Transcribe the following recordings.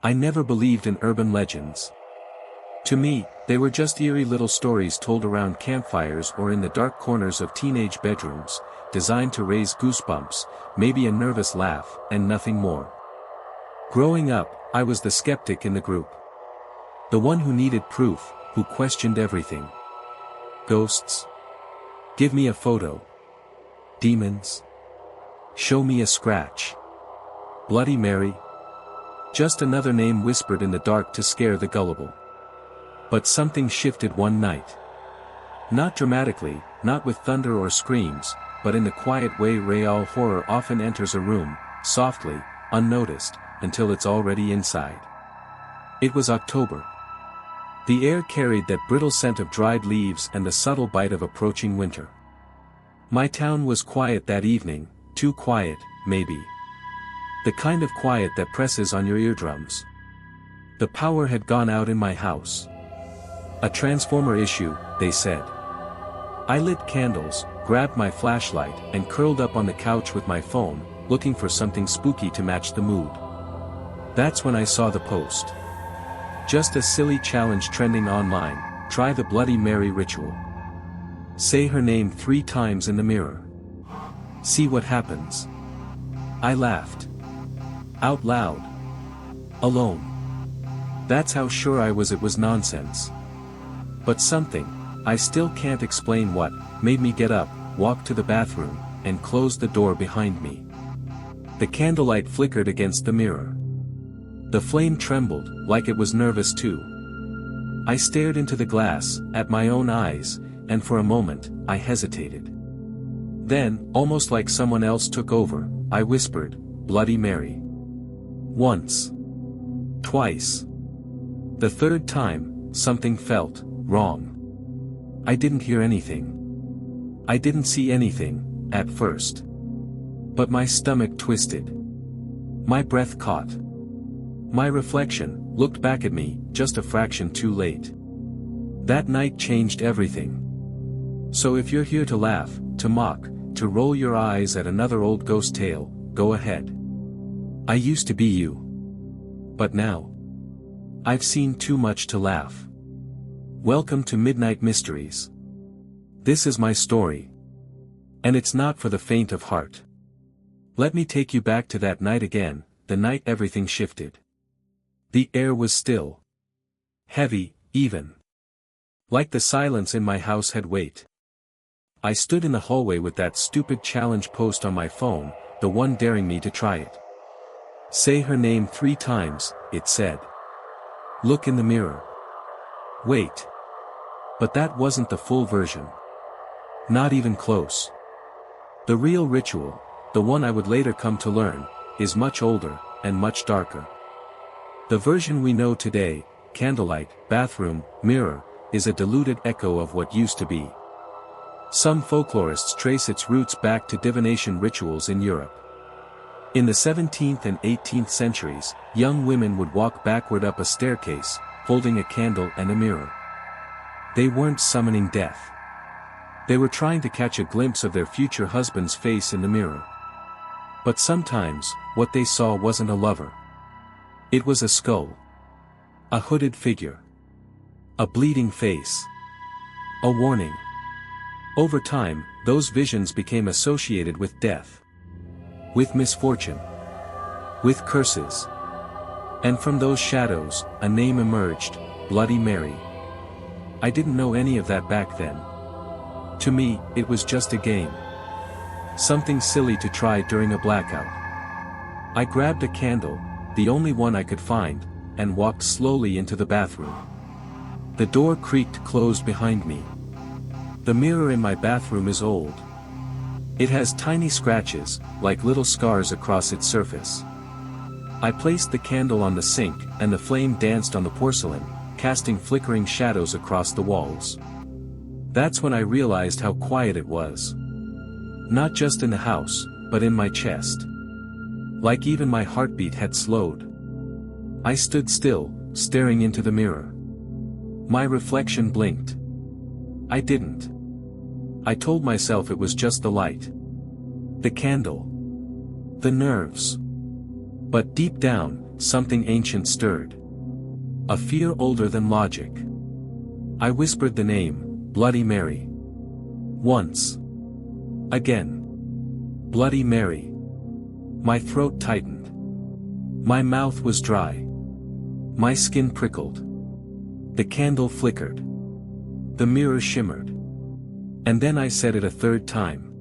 I never believed in urban legends. To me, they were just eerie little stories told around campfires or in the dark corners of teenage bedrooms, designed to raise goosebumps, maybe a nervous laugh, and nothing more. Growing up, I was the skeptic in the group. The one who needed proof, who questioned everything. Ghosts? Give me a photo. Demons? Show me a scratch. Bloody Mary? Just another name whispered in the dark to scare the gullible. But something shifted one night. Not dramatically, not with thunder or screams, but in the quiet way real horror often enters a room, softly, unnoticed, until it's already inside. It was October. The air carried that brittle scent of dried leaves and the subtle bite of approaching winter. My town was quiet that evening, too quiet, maybe. The kind of quiet that presses on your eardrums. The power had gone out in my house. A transformer issue, they said. I lit candles, grabbed my flashlight, and curled up on the couch with my phone, looking for something spooky to match the mood. That's when I saw the post. Just a silly challenge trending online, try the Bloody Mary ritual. Say her name 3 times in the mirror. See what happens. I laughed. Out loud. Alone. That's how sure I was it was nonsense. But something, I still can't explain what, made me get up, walk to the bathroom, and close the door behind me. The candlelight flickered against the mirror. The flame trembled, like it was nervous too. I stared into the glass, at my own eyes, and for a moment, I hesitated. Then, almost like someone else took over, I whispered, Bloody Mary. Once. Twice. The third time, something felt wrong. I didn't hear anything. I didn't see anything, at first. But my stomach twisted. My breath caught. My reflection looked back at me, just a fraction too late. That night changed everything. So if you're here to laugh, to mock, to roll your eyes at another old ghost tale, go ahead. I used to be you. But now, I've seen too much to laugh. Welcome to Midnight Mysteries. This is my story. And it's not for the faint of heart. Let me take you back to that night again, the night everything shifted. The air was still. Heavy, even. Like the silence in my house had weight. I stood in the hallway with that stupid challenge post on my phone, the one daring me to try it. Say her name 3 times, it said. Look in the mirror. Wait. But that wasn't the full version. Not even close. The real ritual, the one I would later come to learn, is much older, and much darker. The version we know today, candlelight, bathroom, mirror, is a diluted echo of what used to be. Some folklorists trace its roots back to divination rituals in Europe. In the 17th and 18th centuries, young women would walk backward up a staircase, holding a candle and a mirror. They weren't summoning death. They were trying to catch a glimpse of their future husband's face in the mirror. But sometimes, what they saw wasn't a lover. It was a skull. A hooded figure. A bleeding face. A warning. Over time, those visions became associated with death. With misfortune. With curses. And from those shadows, a name emerged, Bloody Mary. I didn't know any of that back then. To me, it was just a game. Something silly to try during a blackout. I grabbed a candle, the only one I could find, and walked slowly into the bathroom. The door creaked closed behind me. The mirror in my bathroom is old. It has tiny scratches, like little scars across its surface. I placed the candle on the sink, and the flame danced on the porcelain, casting flickering shadows across the walls. That's when I realized how quiet it was. Not just in the house, but in my chest. Like even my heartbeat had slowed. I stood still, staring into the mirror. My reflection blinked. I didn't. I told myself it was just the light. The candle. The nerves. But deep down, something ancient stirred. A fear older than logic. I whispered the name, Bloody Mary. Once. Again. Bloody Mary. My throat tightened. My mouth was dry. My skin prickled. The candle flickered. The mirror shimmered. And then I said it a third time.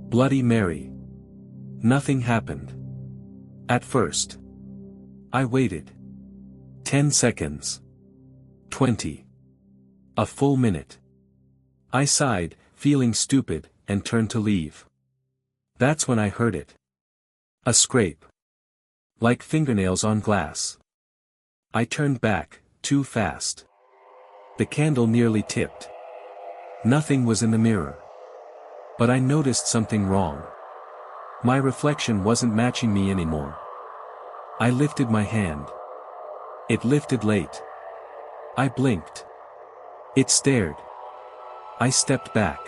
Bloody Mary. Nothing happened. At first. I waited. 10 seconds. 20. A full minute. I sighed, feeling stupid, and turned to leave. That's when I heard it. A scrape. Like fingernails on glass. I turned back, too fast. The candle nearly tipped. Nothing was in the mirror. But I noticed something wrong. My reflection wasn't matching me anymore. I lifted my hand. It lifted late. I blinked. It stared. I stepped back.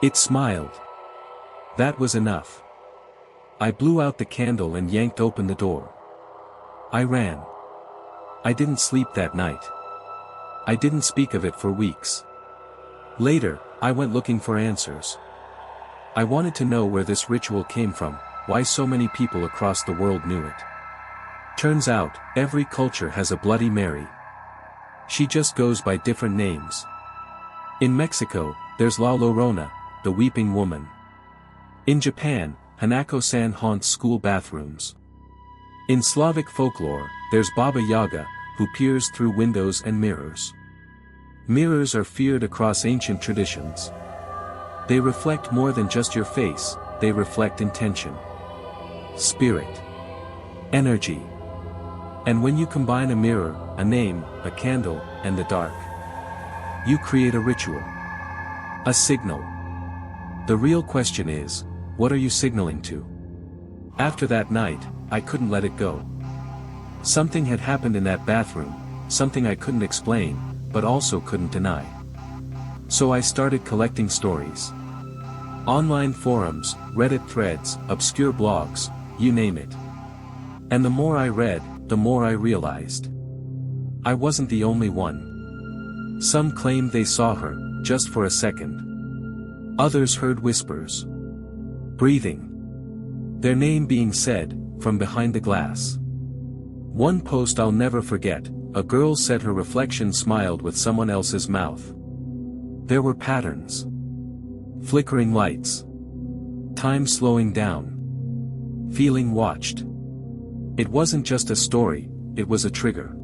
It smiled. That was enough. I blew out the candle and yanked open the door. I ran. I didn't sleep that night. I didn't speak of it for weeks. Later, I went looking for answers. I wanted to know where this ritual came from, why so many people across the world knew it. Turns out, every culture has a Bloody Mary. She just goes by different names. In Mexico, there's La Llorona, the weeping woman. In Japan, Hanako-san haunts school bathrooms. In Slavic folklore, there's Baba Yaga, who peers through windows and mirrors. Mirrors are feared across ancient traditions. They reflect more than just your face, they reflect intention, spirit, energy. And when you combine a mirror, a name, a candle, and the dark, you create a ritual. A signal. The real question is, what are you signaling to? After that night, I couldn't let it go. Something had happened in that bathroom, something I couldn't explain, but also couldn't deny. So I started collecting stories. Online forums, Reddit threads, obscure blogs, you name it. And the more I read, the more I realized. I wasn't the only one. Some claimed they saw her, just for a second. Others heard whispers. Breathing. Their name being said, from behind the glass. One post I'll never forget, a girl said her reflection smiled with someone else's mouth. There were patterns. Flickering lights. Time slowing down. Feeling watched. It wasn't just a story, it was a trigger.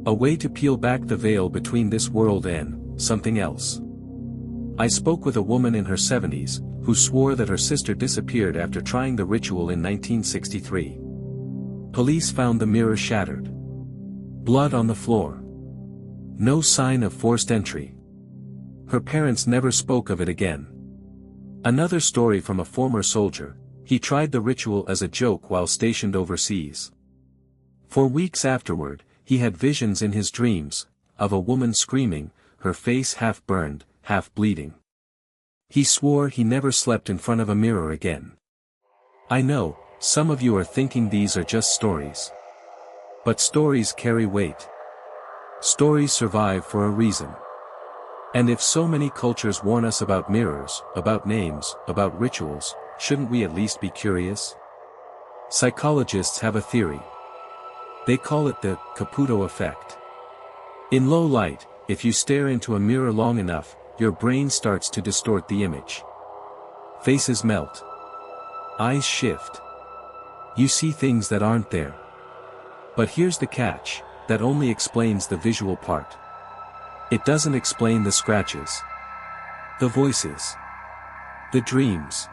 A way to peel back the veil between this world and something else. I spoke with a woman in her 70s, who swore that her sister disappeared after trying the ritual in 1963. Police found the mirror shattered. Blood on the floor. No sign of forced entry. Her parents never spoke of it again. Another story from a former soldier, he tried the ritual as a joke while stationed overseas. For weeks afterward, he had visions in his dreams, of a woman screaming, her face half burned, half bleeding. He swore he never slept in front of a mirror again. I know, some of you are thinking these are just stories. But stories carry weight. Stories survive for a reason. And if so many cultures warn us about mirrors, about names, about rituals, shouldn't we at least be curious? Psychologists have a theory. They call it the Caputo effect. In low light, if you stare into a mirror long enough, your brain starts to distort the image. Faces melt. Eyes shift. You see things that aren't there. But here's the catch, that only explains the visual part. It doesn't explain the scratches. The voices. The dreams.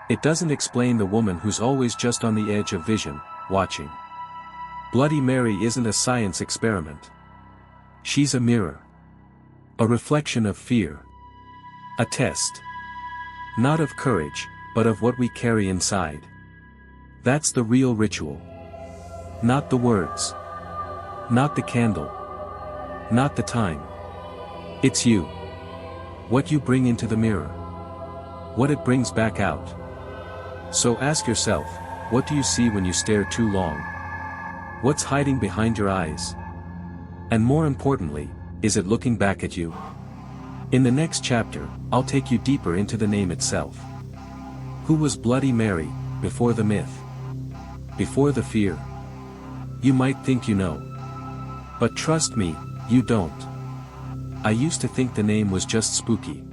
It doesn't explain the woman who's always just on the edge of vision, watching. Bloody Mary isn't a science experiment. She's a mirror. A reflection of fear. A test. Not of courage, but of what we carry inside. That's the real ritual. Not the words. Not the candle. Not the time. It's you. What you bring into the mirror. What it brings back out. So ask yourself, what do you see when you stare too long? What's hiding behind your eyes? And more importantly, is it looking back at you? In the next chapter, I'll take you deeper into the name itself. Who was Bloody Mary, before the myth? Before the fear? You might think you know. But trust me, you don't. I used to think the name was just spooky.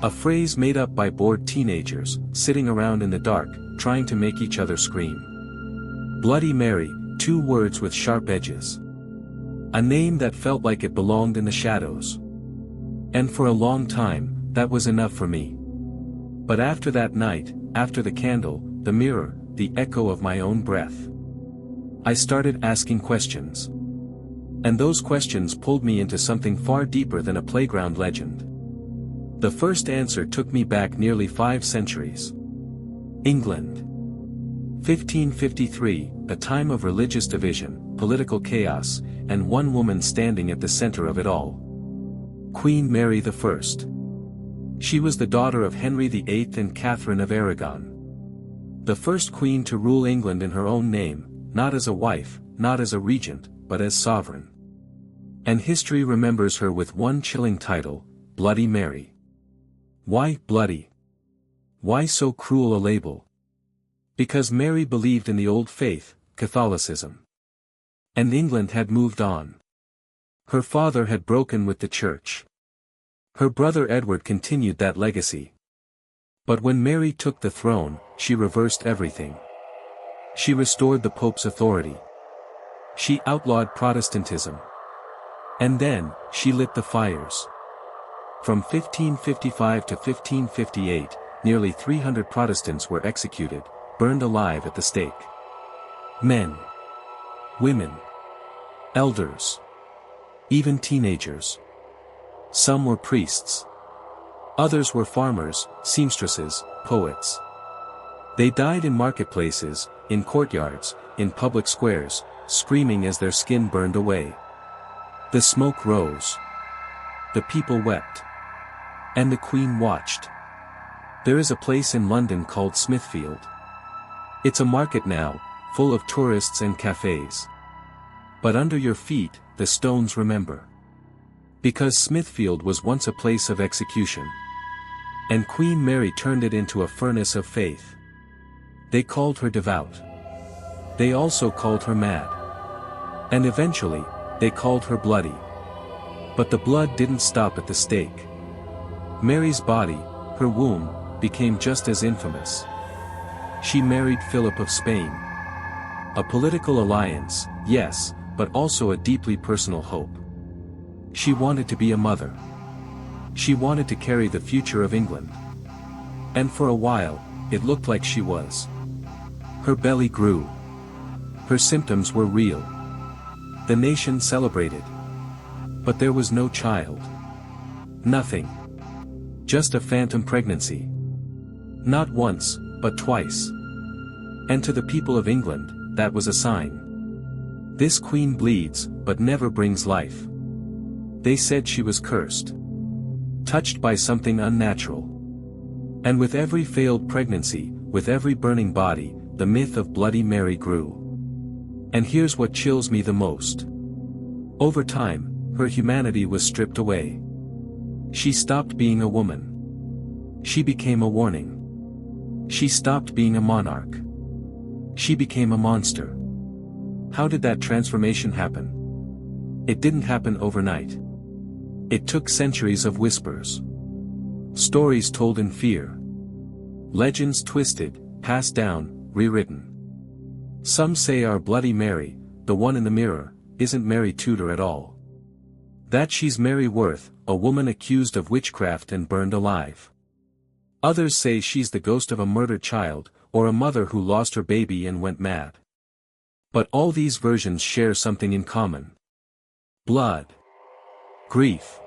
A phrase made up by bored teenagers, sitting around in the dark, trying to make each other scream. Bloody Mary, 2 words with sharp edges. A name that felt like it belonged in the shadows. And for a long time, that was enough for me. But after that night, after the candle, the mirror, the echo of my own breath, I started asking questions. And those questions pulled me into something far deeper than a playground legend. The first answer took me back nearly 5 centuries. England. 1553, a time of religious division, political chaos, and one woman standing at the center of it all. Queen Mary I. She was the daughter of Henry VIII and Catherine of Aragon. The first queen to rule England in her own name, not as a wife, not as a regent, but as sovereign. And history remembers her with one chilling title, Bloody Mary. Why bloody? Why so cruel a label? Because Mary believed in the old faith, Catholicism. And England had moved on. Her father had broken with the church. Her brother Edward continued that legacy. But when Mary took the throne, she reversed everything. She restored the Pope's authority. She outlawed Protestantism. And then, she lit the fires. From 1555 to 1558, nearly 300 Protestants were executed, burned alive at the stake. Men, women, elders, even teenagers. Some were priests. Others were farmers, seamstresses, poets. They died in marketplaces, in courtyards, in public squares, screaming as their skin burned away. The smoke rose. The people wept. And the Queen watched. There is a place in London called Smithfield. It's a market now, full of tourists and cafes. But under your feet, the stones remember. Because Smithfield was once a place of execution. And Queen Mary turned it into a furnace of faith. They called her devout. They also called her mad. And eventually, they called her bloody. But the blood didn't stop at the stake. Mary's body, her womb, became just as infamous. She married Philip of Spain. A political alliance, yes, but also a deeply personal hope. She wanted to be a mother. She wanted to carry the future of England. And for a while, it looked like she was. Her belly grew. Her symptoms were real. The nation celebrated. But there was no child. Nothing. Just a phantom pregnancy. Not once, but twice. And to the people of England, that was a sign. This queen bleeds, but never brings life. They said she was cursed. Touched by something unnatural. And with every failed pregnancy, with every burning body, the myth of Bloody Mary grew. And here's what chills me the most. Over time, her humanity was stripped away. She stopped being a woman. She became a warning. She stopped being a monarch. She became a monster. How did that transformation happen? It didn't happen overnight. It took centuries of whispers. Stories told in fear. Legends twisted, passed down, rewritten. Some say our Bloody Mary, the one in the mirror, isn't Mary Tudor at all. That she's Mary Worth, a woman accused of witchcraft and burned alive. Others say she's the ghost of a murdered child, or a mother who lost her baby and went mad. But all these versions share something in common. Blood. Grief.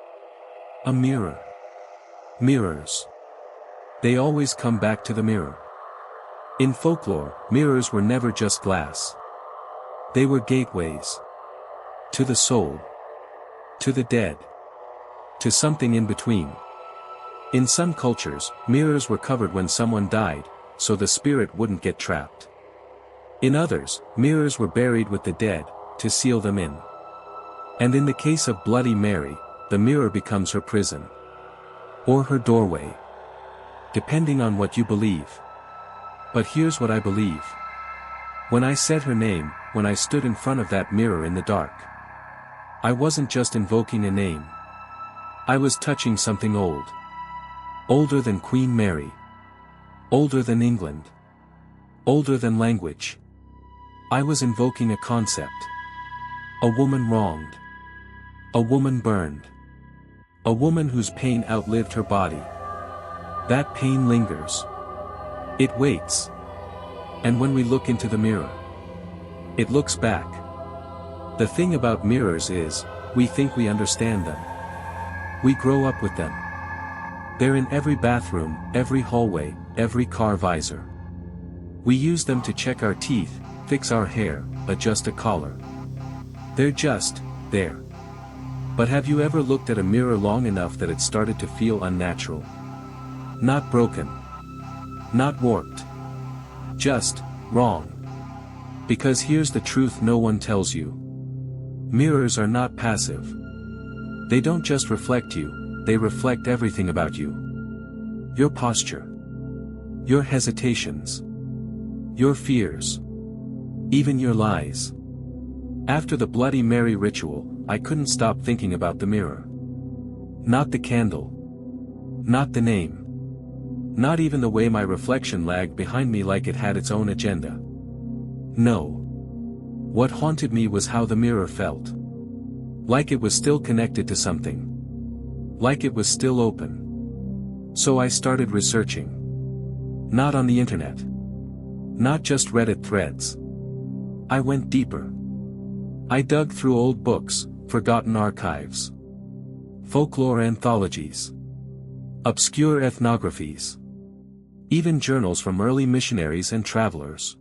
A mirror. Mirrors. They always come back to the mirror. In folklore, mirrors were never just glass. They were gateways. To the soul. To the dead. To something in between. In some cultures, mirrors were covered when someone died, so the spirit wouldn't get trapped. In others, mirrors were buried with the dead, to seal them in. And in the case of Bloody Mary, the mirror becomes her prison. Or her doorway. Depending on what you believe. But here's what I believe. When I said her name, when I stood in front of that mirror in the dark, I wasn't just invoking a name. I was touching something old. Older than Queen Mary. Older than England. Older than language. I was invoking a concept. A woman wronged. A woman burned. A woman whose pain outlived her body. That pain lingers. It waits. And when we look into the mirror, it looks back. The thing about mirrors is, we think we understand them. We grow up with them. They're in every bathroom, every hallway, every car visor. We use them to check our teeth, fix our hair, adjust a collar. They're just there. But have you ever looked at a mirror long enough that it started to feel unnatural? Not broken. Not warped. Just wrong. Because here's the truth no one tells you. Mirrors are not passive. They don't just reflect you, they reflect everything about you. Your posture. Your hesitations. Your fears. Even your lies. After the Bloody Mary ritual, I couldn't stop thinking about the mirror. Not the candle. Not the name. Not even the way my reflection lagged behind me like it had its own agenda. No. What haunted me was how the mirror felt. Like it was still connected to something. Like it was still open. So I started researching. Not on the internet. Not just Reddit threads. I went deeper. I dug through old books, forgotten archives. Folklore anthologies. Obscure ethnographies. Even journals from early missionaries and travelers.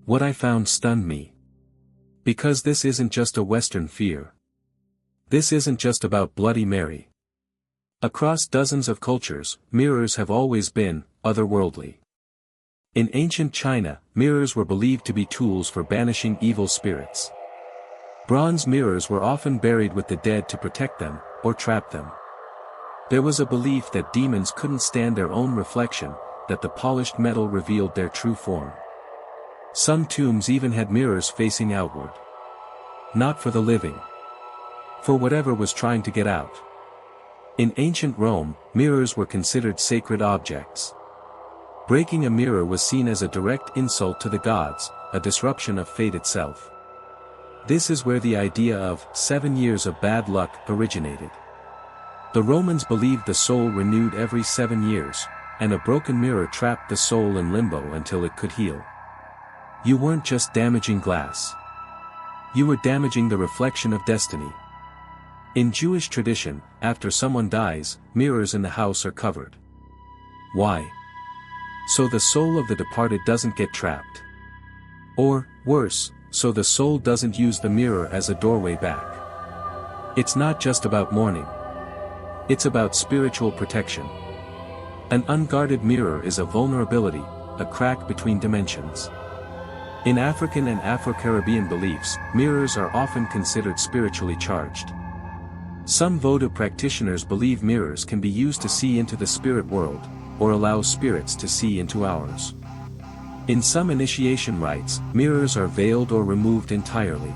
What I found stunned me. Because this isn't just a Western fear. This isn't just about Bloody Mary. Across dozens of cultures, mirrors have always been otherworldly. In ancient China, mirrors were believed to be tools for banishing evil spirits. Bronze mirrors were often buried with the dead to protect them, or trap them. There was a belief that demons couldn't stand their own reflection, that the polished metal revealed their true form. Some tombs even had mirrors facing outward. Not for the living. For whatever was trying to get out. In ancient Rome, mirrors were considered sacred objects. Breaking a mirror was seen as a direct insult to the gods, a disruption of fate itself. This is where the idea of 7 years of bad luck originated. The Romans believed the soul renewed every 7 years, and a broken mirror trapped the soul in limbo until it could heal. You weren't just damaging glass. You were damaging the reflection of destiny. In Jewish tradition, after someone dies, mirrors in the house are covered. Why? So the soul of the departed doesn't get trapped. Or, worse, so the soul doesn't use the mirror as a doorway back. It's not just about mourning. It's about spiritual protection. An unguarded mirror is a vulnerability, a crack between dimensions. In African and Afro-Caribbean beliefs, mirrors are often considered spiritually charged. Some Vodou practitioners believe mirrors can be used to see into the spirit world, or allow spirits to see into ours. In some initiation rites, mirrors are veiled or removed entirely.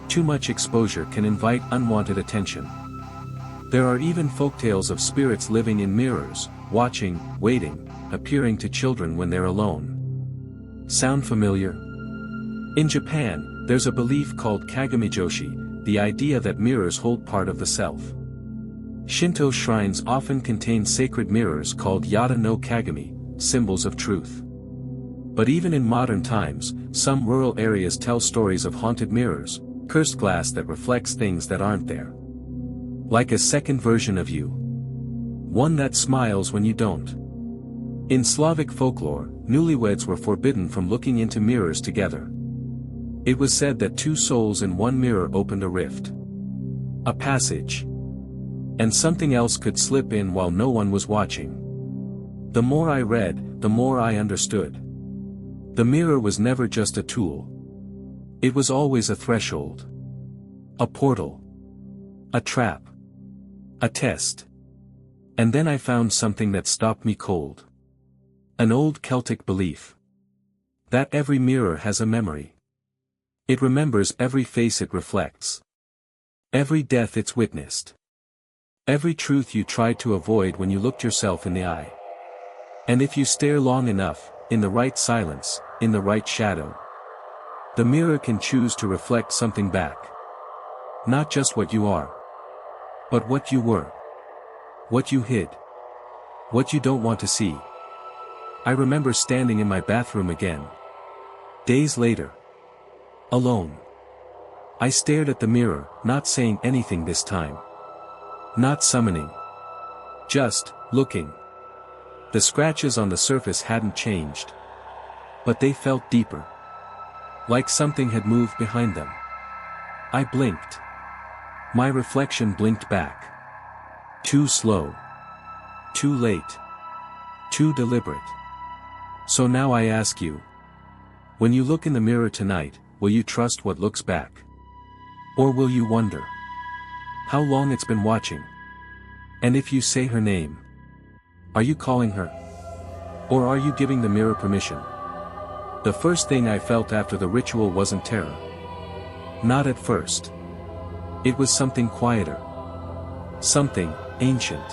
Too much exposure can invite unwanted attention. There are even folktales of spirits living in mirrors, watching, waiting, appearing to children when they're alone. Sound familiar? In Japan, there's a belief called Kagami-joshi, the idea that mirrors hold part of the self. Shinto shrines often contain sacred mirrors called yata no kagami, symbols of truth. But even in modern times, some rural areas tell stories of haunted mirrors, cursed glass that reflects things that aren't there. Like a second version of you. One that smiles when you don't. In Slavic folklore, newlyweds were forbidden from looking into mirrors together. It was said that two souls in one mirror opened a rift. A passage. And something else could slip in while no one was watching. The more I read, the more I understood. The mirror was never just a tool. It was always a threshold. A portal. A trap. A test. And then I found something that stopped me cold. An old Celtic belief. That every mirror has a memory. It remembers every face it reflects. Every death it's witnessed. Every truth you tried to avoid when you looked yourself in the eye. And if you stare long enough, in the right silence, in the right shadow, the mirror can choose to reflect something back. Not just what you are, but what you were. What you hid. What you don't want to see. I remember standing in my bathroom again. Days later. Alone. I stared at the mirror, not saying anything this time. Not summoning. Just looking. The scratches on the surface hadn't changed. But they felt deeper. Like something had moved behind them. I blinked. My reflection blinked back. Too slow. Too late. Too deliberate. So now I ask you. When you look in the mirror tonight, will you trust what looks back? Or will you wonder how long it's been watching? And if you say her name, are you calling her? Or are you giving the mirror permission? The first thing I felt after the ritual wasn't terror. Not at first. It was something quieter. Something ancient.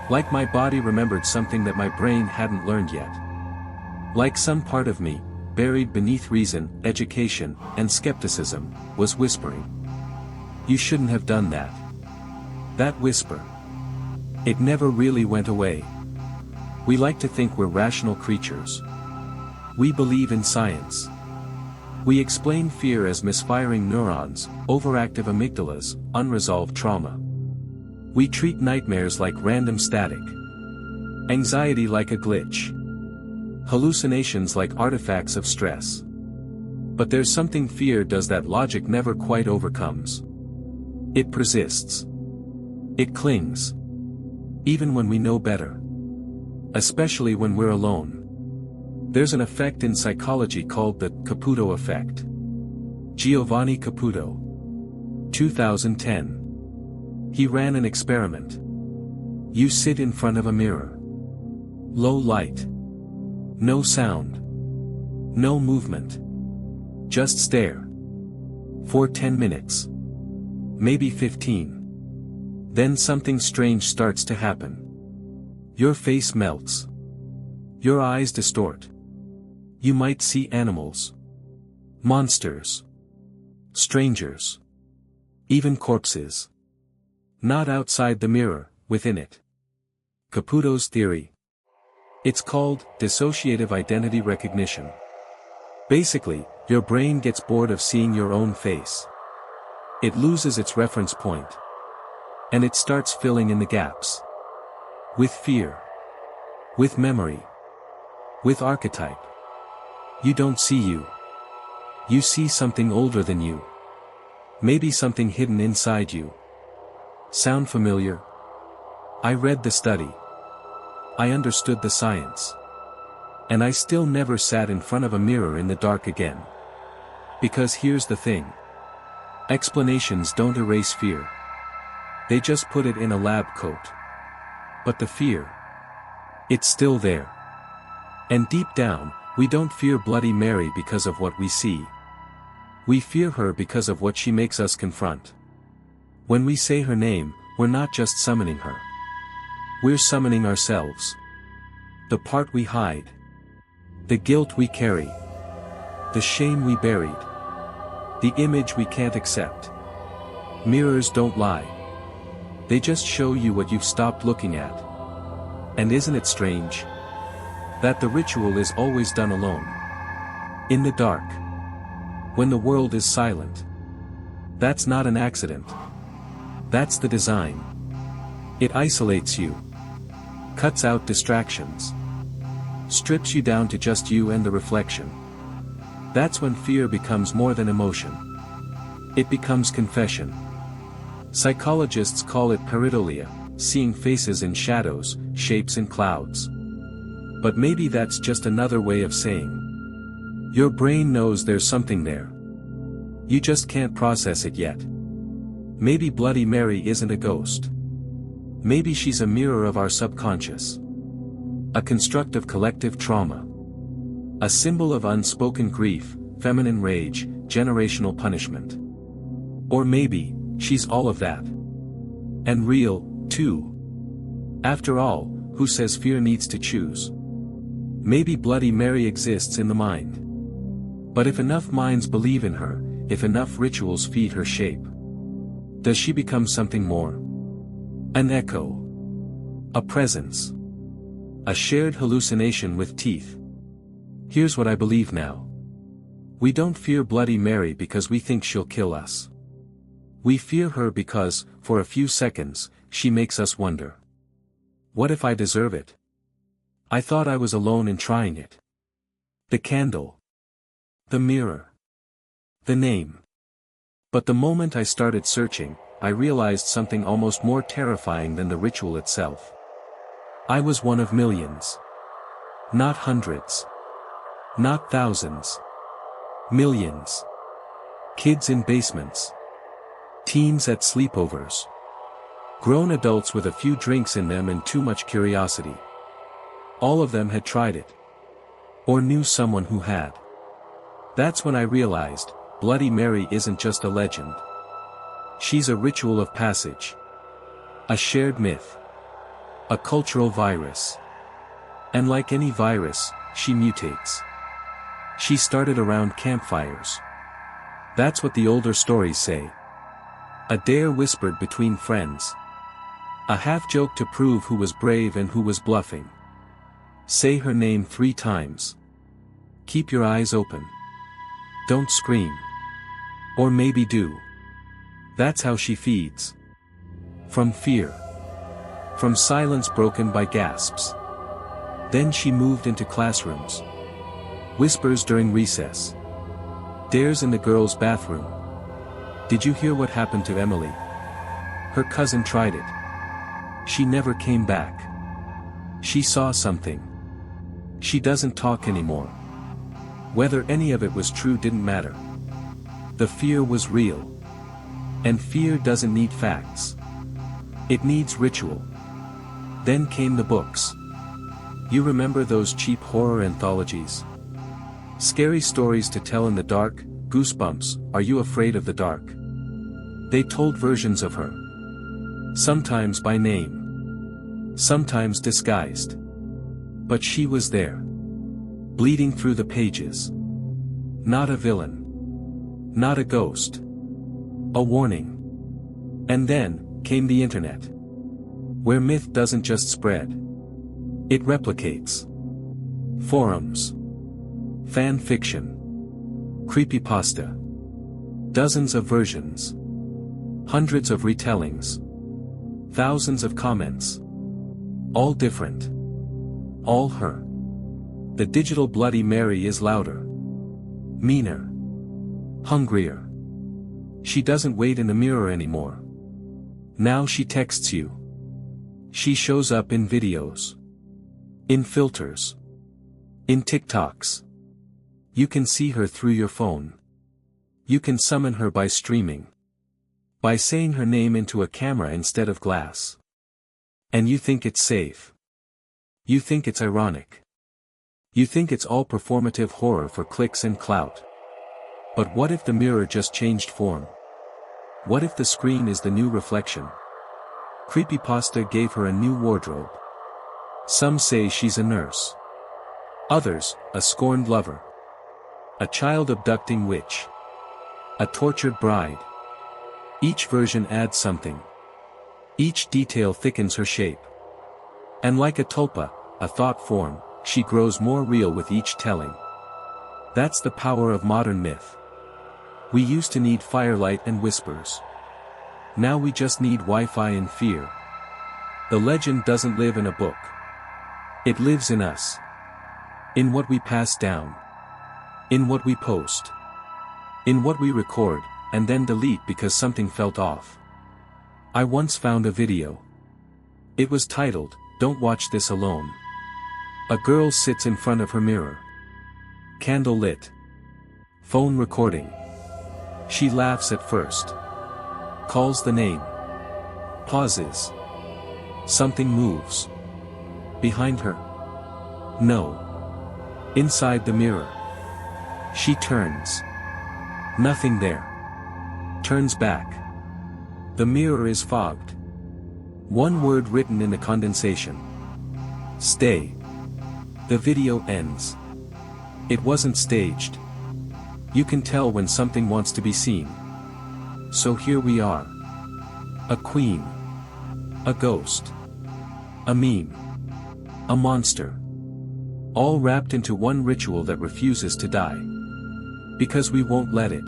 Like my body remembered something that my brain hadn't learned yet. Like some part of me, buried beneath reason, education, and skepticism, was whispering. You shouldn't have done that. That whisper. It never really went away. We like to think we're rational creatures. We believe in science. We explain fear as misfiring neurons, overactive amygdalas, unresolved trauma. We treat nightmares like random static. Anxiety like a glitch. Hallucinations like artifacts of stress. But there's something fear does that logic never quite overcomes. It persists. It clings. Even when we know better. Especially when we're alone. There's an effect in psychology called the Caputo effect. Giovanni Caputo. 2010. He ran an experiment. You sit in front of a mirror. Low light. No sound. No movement. Just stare. For 10 minutes. Maybe 15. Then something strange starts to happen. Your face melts. Your eyes distort. You might see animals. Monsters. Strangers. Even corpses. Not outside the mirror, within it. Caputo's theory. It's called dissociative identity recognition. Basically, your brain gets bored of seeing your own face. It loses its reference point. And it starts filling in the gaps. With fear. With memory. With archetype. You don't see you. You see something older than you. Maybe something hidden inside you. Sound familiar? I read the study. I understood the science. And I still never sat in front of a mirror in the dark again. Because here's the thing. Explanations don't erase fear. They just put it in a lab coat. But the fear. It's still there. And deep down, we don't fear Bloody Mary because of what we see. We fear her because of what she makes us confront. When we say her name, we're not just summoning her. We're summoning ourselves. The part we hide. The guilt we carry. The shame we buried. The image we can't accept. Mirrors don't lie. They just show you what you've stopped looking at. And isn't it strange? That the ritual is always done alone. In the dark. When the world is silent. That's not an accident. That's the design. It isolates you. Cuts out distractions. Strips you down to just you and the reflection. That's when fear becomes more than emotion. It becomes confession. Psychologists call it pareidolia, seeing faces in shadows, shapes in clouds. But maybe that's just another way of saying Your brain knows there's something there. You just can't process it yet. Maybe Bloody Mary isn't a ghost. Maybe she's a mirror of our subconscious. A construct of collective trauma. A symbol of unspoken grief, feminine rage, generational punishment. Or maybe, she's all of that. And real, too. After all, who says fear needs to choose? Maybe Bloody Mary exists in the mind. But if enough minds believe in her, if enough rituals feed her shape, does she become something more? An echo. A presence. A shared hallucination with teeth. Here's what I believe now. We don't fear Bloody Mary because we think she'll kill us. We fear her because, for a few seconds, she makes us wonder. What if I deserve it? I thought I was alone in trying it. The candle. The mirror. The name. But the moment I started searching, I realized something almost more terrifying than the ritual itself. I was one of millions. Not hundreds. Not thousands. Millions. Kids in basements. Teens at sleepovers. Grown adults with a few drinks in them and too much curiosity. All of them had tried it. Or knew someone who had. That's when I realized, Bloody Mary isn't just a legend. She's a ritual of passage. A shared myth. A cultural virus. And like any virus, she mutates. She started around campfires. That's what the older stories say. A dare whispered between friends. A half-joke to prove who was brave and who was bluffing. Say her name 3 times. Keep your eyes open. Don't scream. Or maybe do. That's how she feeds. From fear. From silence broken by gasps. Then she moved into classrooms. Whispers during recess. Dares in the girls' bathroom. Did you hear what happened to Emily? Her cousin tried it. She never came back. She saw something. She doesn't talk anymore. Whether any of it was true didn't matter. The fear was real. And fear doesn't need facts. It needs ritual. Then came the books. You remember those cheap horror anthologies? Scary stories to tell in the dark, Goosebumps, Are You Afraid of the Dark? They told versions of her. Sometimes by name. Sometimes disguised. But she was there. Bleeding through the pages. Not a villain. Not a ghost. A warning. And then, came the internet. Where myth doesn't just spread. It replicates. Forums. Fan fiction. Creepypasta. Dozens of versions. Hundreds of retellings. Thousands of comments. All different. All her. The digital Bloody Mary is louder. Meaner. Hungrier. She doesn't wait in the mirror anymore. Now she texts you. She shows up in videos. In filters. In TikToks. You can see her through your phone. You can summon her by streaming. By saying her name into a camera instead of glass. And you think it's safe. You think it's ironic. You think it's all performative horror for clicks and clout. But what if the mirror just changed form? What if the screen is the new reflection? Creepypasta gave her a new wardrobe. Some say she's a nurse. Others, a scorned lover. A child-abducting witch. A tortured bride. Each version adds something. Each detail thickens her shape. And like a tulpa, a thought form, she grows more real with each telling. That's the power of modern myth. We used to need firelight and whispers. Now we just need Wi-Fi and fear. The legend doesn't live in a book. It lives in us. In what we pass down. In what we post. In what we record, and then delete because something felt off. I once found a video. It was titled, "Don't Watch This Alone." A girl sits in front of her mirror. Candle lit. Phone recording. She laughs at first. Calls the name. Pauses. Something moves. Behind her. No. Inside the mirror. She turns. Nothing there. Turns back. The mirror is fogged. One word written in the condensation. Stay. The video ends. It wasn't staged. You can tell when something wants to be seen. So here we are. A queen. A ghost. A meme. A monster. All wrapped into one ritual that refuses to die. Because we won't let it.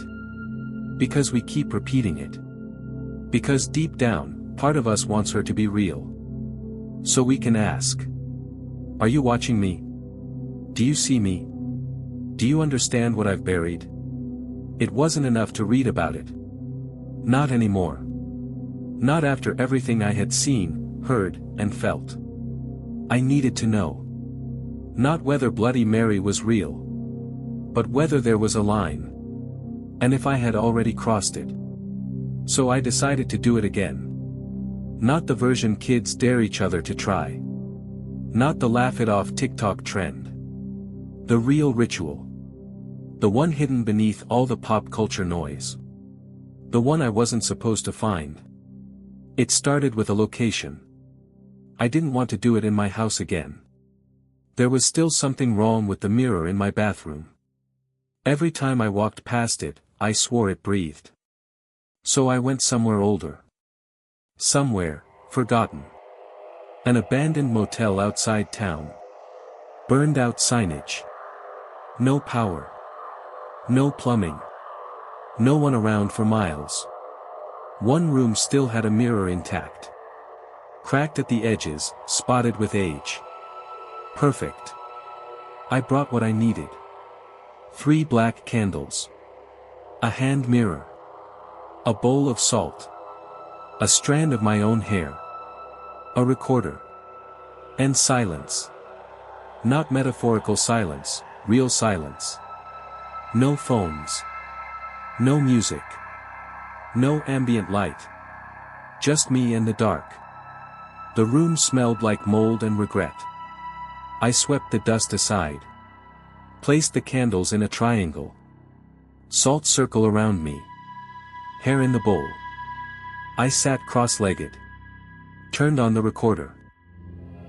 Because we keep repeating it. Because deep down, part of us wants her to be real. So we can ask. Are you watching me? Do you see me? Do you understand what I've buried? It wasn't enough to read about it. Not anymore. Not after everything I had seen, heard, and felt. I needed to know. Not whether Bloody Mary was real. But whether there was a line. And if I had already crossed it. So I decided to do it again. Not the version kids dare each other to try. Not the laugh it off TikTok trend. The real ritual. The one hidden beneath all the pop culture noise. The one I wasn't supposed to find. It started with a location. I didn't want to do it in my house again. There was still something wrong with the mirror in my bathroom. Every time I walked past it, I swore it breathed. So I went somewhere older. Somewhere, forgotten. An abandoned motel outside town. Burned out signage. No power. No plumbing. No one around for miles. One room still had a mirror intact. Cracked at the edges, spotted with age. Perfect. I brought what I needed. 3 black candles. A hand mirror. A bowl of salt. A strand of my own hair. A recorder. And silence. Not metaphorical silence, real silence. No phones. No music. No ambient light. Just me and the dark. The room smelled like mold and regret. I swept the dust aside. Placed the candles in a triangle. Salt circle around me. Hair in the bowl. I sat cross-legged. Turned on the recorder.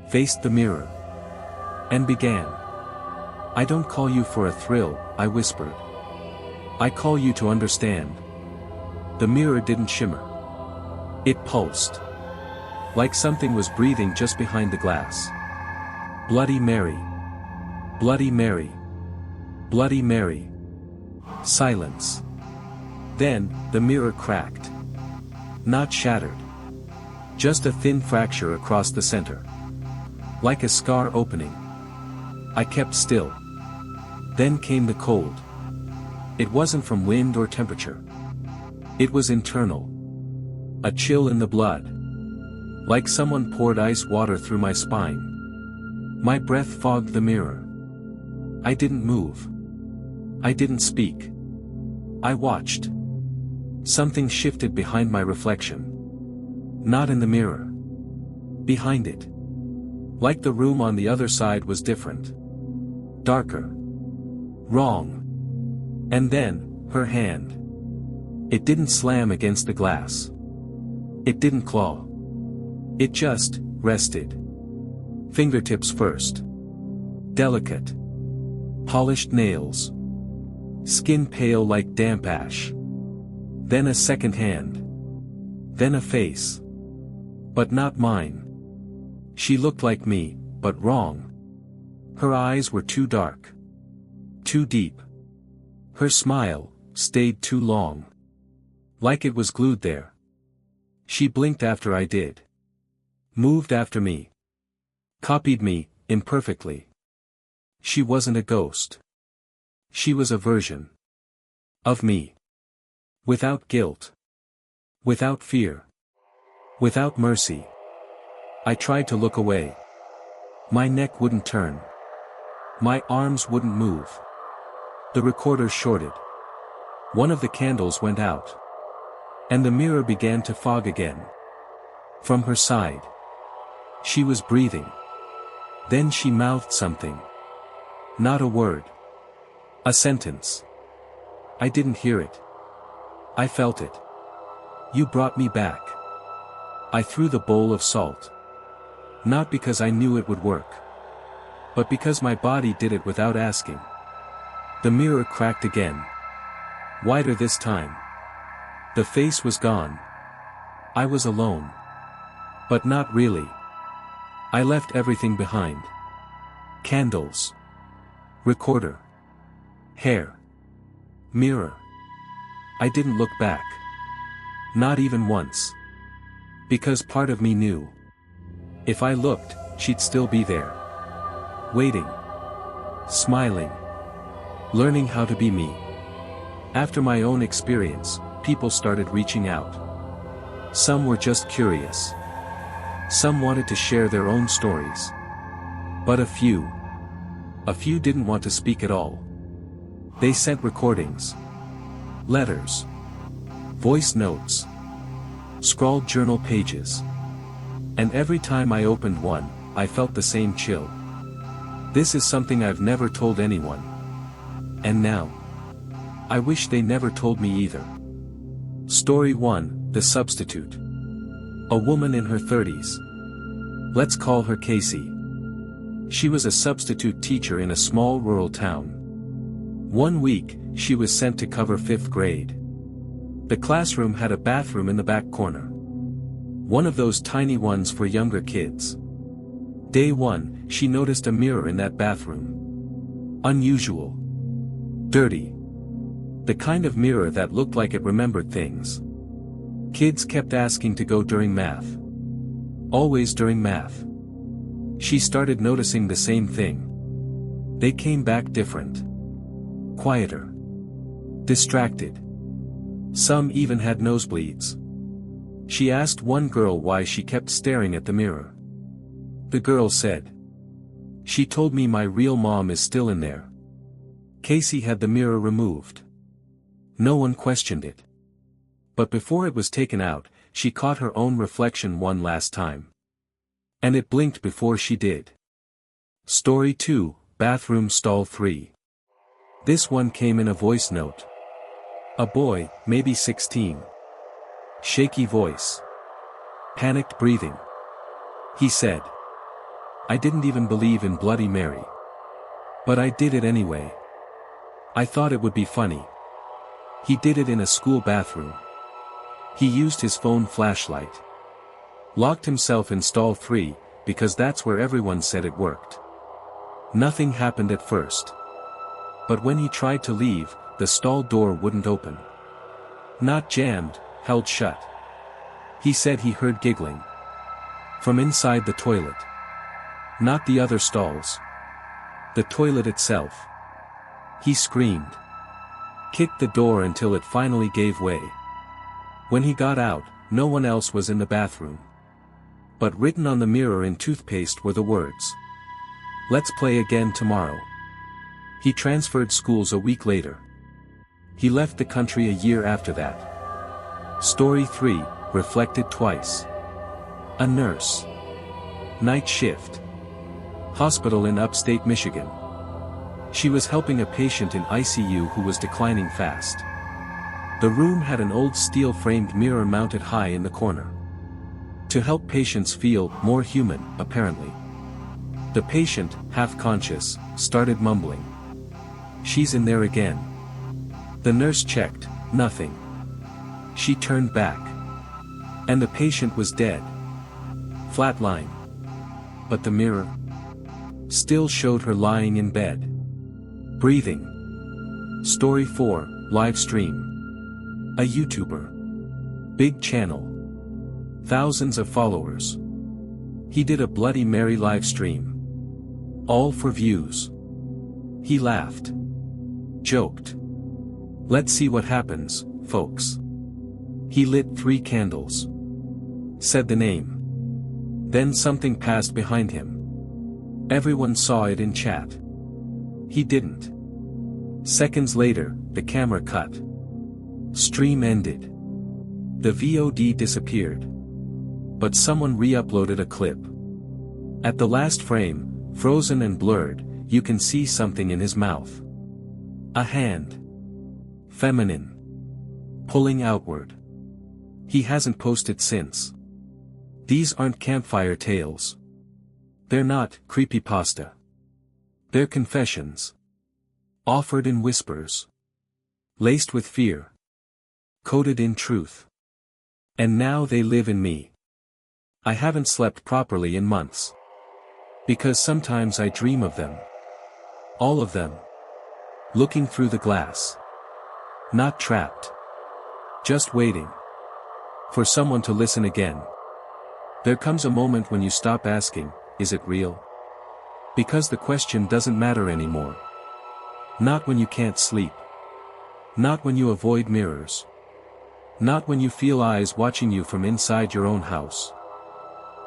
Faced the mirror. And began. I don't call you for a thrill, I whispered. I call you to understand. The mirror didn't shimmer. It pulsed. Like something was breathing just behind the glass. Bloody Mary. Bloody Mary. Bloody Mary. Silence. Then, the mirror cracked. Not shattered. Just a thin fracture across the center. Like a scar opening. I kept still. Then came the cold. It wasn't from wind or temperature. It was internal. A chill in the blood. Like someone poured ice water through my spine. My breath fogged the mirror. I didn't move. I didn't speak. I watched. Something shifted behind my reflection. Not in the mirror. Behind it. Like the room on the other side was different. Darker. Wrong. And then, her hand. It didn't slam against the glass. It didn't claw. It just rested. Fingertips first. Delicate. Polished nails. Skin pale like damp ash. Then a second hand. Then a face. But not mine. She looked like me, but wrong. Her eyes were too dark. Too deep. Her smile stayed too long. Like it was glued there. She blinked after I did. Moved after me. Copied me, imperfectly. She wasn't a ghost. She was a version. Of me. Without guilt. Without fear. Without mercy. I tried to look away. My neck wouldn't turn. My arms wouldn't move. The recorder shorted. One of the candles went out. And the mirror began to fog again. From her side. She was breathing. Then she mouthed something. Not a word. A sentence. I didn't hear it. I felt it. You brought me back. I threw the bowl of salt. Not because I knew it would work. But because my body did it without asking. The mirror cracked again. Wider this time. The face was gone. I was alone. But not really. I left everything behind. Candles. Recorder. Hair. Mirror. I didn't look back. Not even once. Because part of me knew. If I looked, she'd still be there. Waiting. Smiling. Learning how to be me. After my own experience, people started reaching out. Some were just curious. Some wanted to share their own stories. But a few didn't want to speak at all. They sent recordings. Letters. Voice notes. Scrawled journal pages. And every time I opened one, I felt the same chill. This is something I've never told anyone. And now. I wish they never told me either. Story 1, The Substitute. A woman in her 30s. Let's call her Casey. She was a substitute teacher in a small rural town. One week, she was sent to cover 5th grade. The classroom had a bathroom in the back corner. One of those tiny ones for younger kids. Day 1, she noticed a mirror in that bathroom. Unusual. Dirty. The kind of mirror that looked like it remembered things. Kids kept asking to go during math. Always during math. She started noticing the same thing. They came back different. Quieter. Distracted. Some even had nosebleeds. She asked one girl why she kept staring at the mirror. The girl said. She told me my real mom is still in there. Casey had the mirror removed. No one questioned it. But before it was taken out, she caught her own reflection one last time. And it blinked before she did. Story 2, Bathroom Stall 3. This one came in a voice note. A boy, maybe 16. Shaky voice. Panicked breathing. He said. I didn't even believe in Bloody Mary. But I did it anyway. I thought it would be funny. He did it in a school bathroom. He used his phone flashlight. Locked himself in stall 3, because that's where everyone said it worked. Nothing happened at first. But when he tried to leave, the stall door wouldn't open. Not jammed, held shut. He said he heard giggling. From inside the toilet. Not the other stalls. The toilet itself. He screamed. Kicked the door until it finally gave way. When he got out, no one else was in the bathroom. But written on the mirror in toothpaste were the words. Let's play again tomorrow. He transferred schools a week later. He left the country a year after that. Story 3, Reflected Twice. A nurse. Night shift. Hospital in upstate Michigan. She was helping a patient in ICU who was declining fast. The room had an old steel-framed mirror mounted high in the corner. To help patients feel more human, apparently. The patient, half conscious, started mumbling. She's in there again. The nurse checked, nothing. She turned back. And the patient was dead. Flatline. But the mirror still showed her lying in bed. Breathing. Story 4, Live stream. A YouTuber. Big channel. Thousands of followers. He did a Bloody Mary live stream. All for views. He laughed. Joked. Let's see what happens, folks. He lit 3 candles. Said the name. Then something passed behind him. Everyone saw it in chat. He didn't. Seconds later, the camera cut. Stream ended. The VOD disappeared. But someone re-uploaded a clip. At the last frame, frozen and blurred, you can see something in his mouth. A hand. Feminine. Pulling outward. He hasn't posted since. These aren't campfire tales. They're not creepypasta. They're confessions. Offered in whispers. Laced with fear. Coated in truth. And now they live in me. I haven't slept properly in months. Because sometimes I dream of them. All of them. Looking through the glass. Not trapped. Just waiting. For someone to listen again. There comes a moment when you stop asking, is it real? Because the question doesn't matter anymore. Not when you can't sleep. Not when you avoid mirrors. Not when you feel eyes watching you from inside your own house.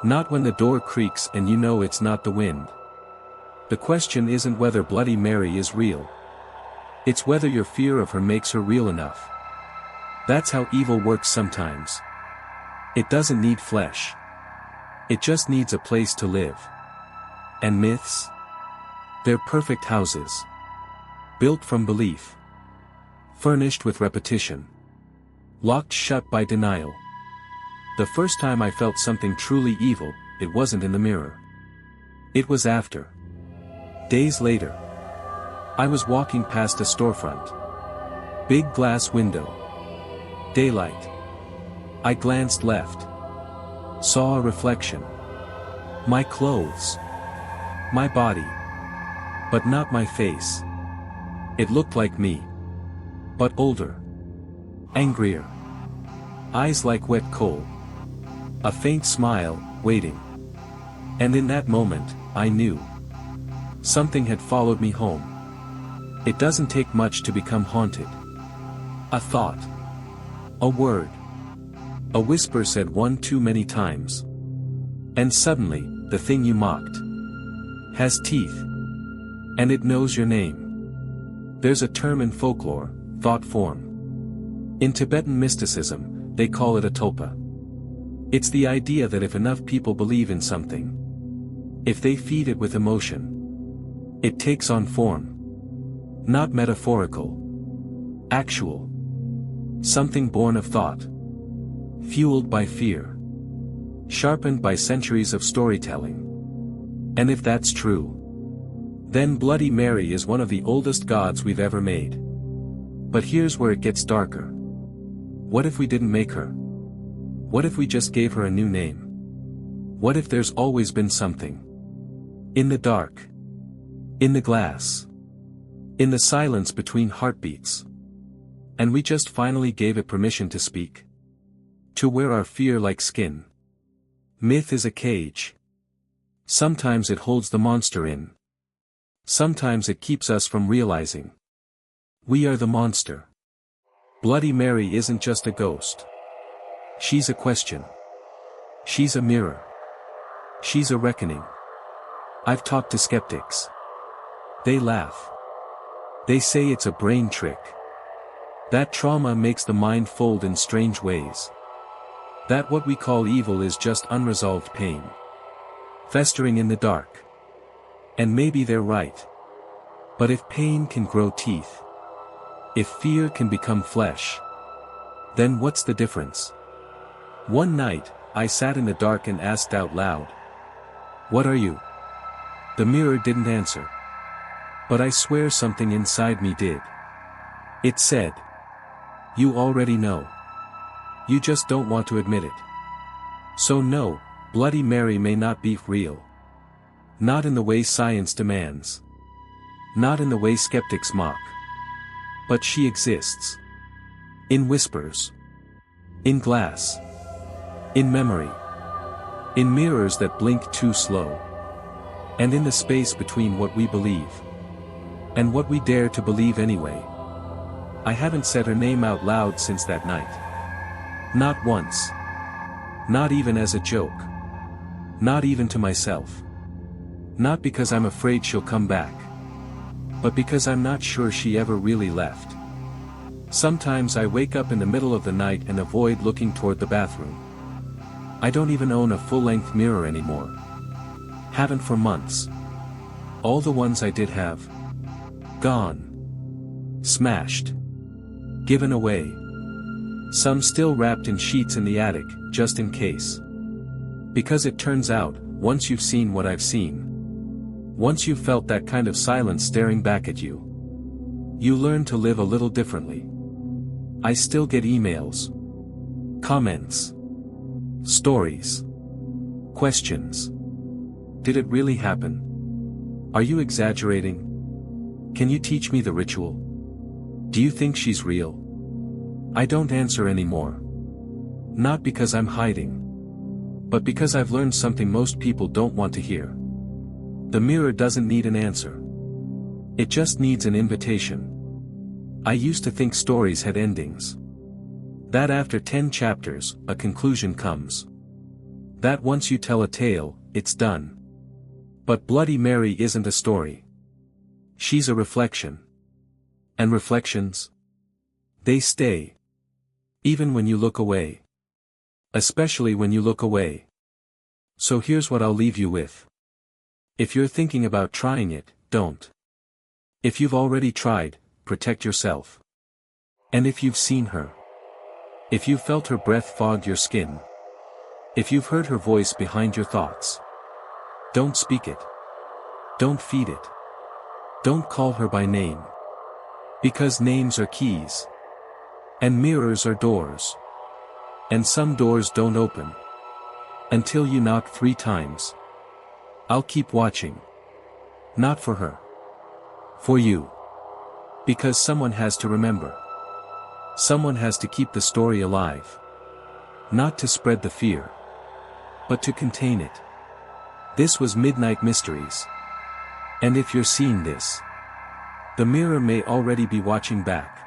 Not when the door creaks and you know it's not the wind. The question isn't whether Bloody Mary is real. It's whether your fear of her makes her real enough. That's how evil works sometimes. It doesn't need flesh. It just needs a place to live. And myths? They're perfect houses. Built from belief. Furnished with repetition. Locked shut by denial. The first time I felt something truly evil, it wasn't in the mirror. It was after. Days later. I was walking past a storefront. Big glass window. Daylight. I glanced left. Saw a reflection. My clothes. My body. But not my face. It looked like me. But older. Angrier. Eyes like wet coal. A faint smile, waiting. And in that moment, I knew. Something had followed me home. It doesn't take much to become haunted. A thought. A word. A whisper said one too many times. And suddenly, the thing you mocked has teeth. And it knows your name. There's a term in folklore, thought form. In Tibetan mysticism, they call it a tulpa. It's the idea that if enough people believe in something, if they feed it with emotion, it takes on form. Not metaphorical. Actual. Something born of thought. Fueled by fear. Sharpened by centuries of storytelling. And if that's true, then Bloody Mary is one of the oldest gods we've ever made. But here's where it gets darker. What if we didn't make her? What if we just gave her a new name? What if there's always been something? In the dark. In the glass. In the silence between heartbeats. And we just finally gave it permission to speak. To wear our fear like skin. Myth is a cage. Sometimes it holds the monster in. Sometimes it keeps us from realizing. We are the monster. Bloody Mary isn't just a ghost. She's a question. She's a mirror. She's a reckoning. I've talked to skeptics. They laugh. They say it's a brain trick. That trauma makes the mind fold in strange ways. That what we call evil is just unresolved pain. Festering in the dark. And maybe they're right. But if pain can grow teeth, if fear can become flesh, then what's the difference? One night, I sat in the dark and asked out loud, "What are you?" The mirror didn't answer. But I swear something inside me did. It said, "You already know. You just don't want to admit it." So no, Bloody Mary may not be real. Not in the way science demands. Not in the way skeptics mock. But she exists. In whispers. In glass. In memory. In mirrors that blink too slow. And in the space between what we believe and what we dare to believe anyway. I haven't said her name out loud since that night. Not once. Not even as a joke. Not even to myself. Not because I'm afraid she'll come back. But because I'm not sure she ever really left. Sometimes I wake up in the middle of the night and avoid looking toward the bathroom. I don't even own a full-length mirror anymore. Haven't for months. All the ones I did have. Gone. Smashed. Given away. Some still wrapped in sheets in the attic, just in case. Because it turns out, once you've seen what I've seen. Once you've felt that kind of silence staring back at you. You learn to live a little differently. I still get emails. Comments. Stories. Questions. Did it really happen? Are you exaggerating? Can you teach me the ritual? Do you think she's real? I don't answer anymore. Not because I'm hiding. But because I've learned something most people don't want to hear. The mirror doesn't need an answer. It just needs an invitation. I used to think stories had endings. That after 10 chapters, a conclusion comes. That once you tell a tale, it's done. But Bloody Mary isn't a story. She's a reflection. And reflections? They stay. Even when you look away. Especially when you look away. So here's what I'll leave you with. If you're thinking about trying it, don't. If you've already tried, protect yourself. And if you've seen her. If you've felt her breath fog your skin. If you've heard her voice behind your thoughts. Don't speak it. Don't feed it. Don't call her by name. Because names are keys. And mirrors are doors. And some doors don't open. Until you knock 3 times. I'll keep watching. Not for her. For you. Because someone has to remember. Someone has to keep the story alive. Not to spread the fear. But to contain it. This was Midnight Mysteries. And if you're seeing this, the mirror may already be watching back.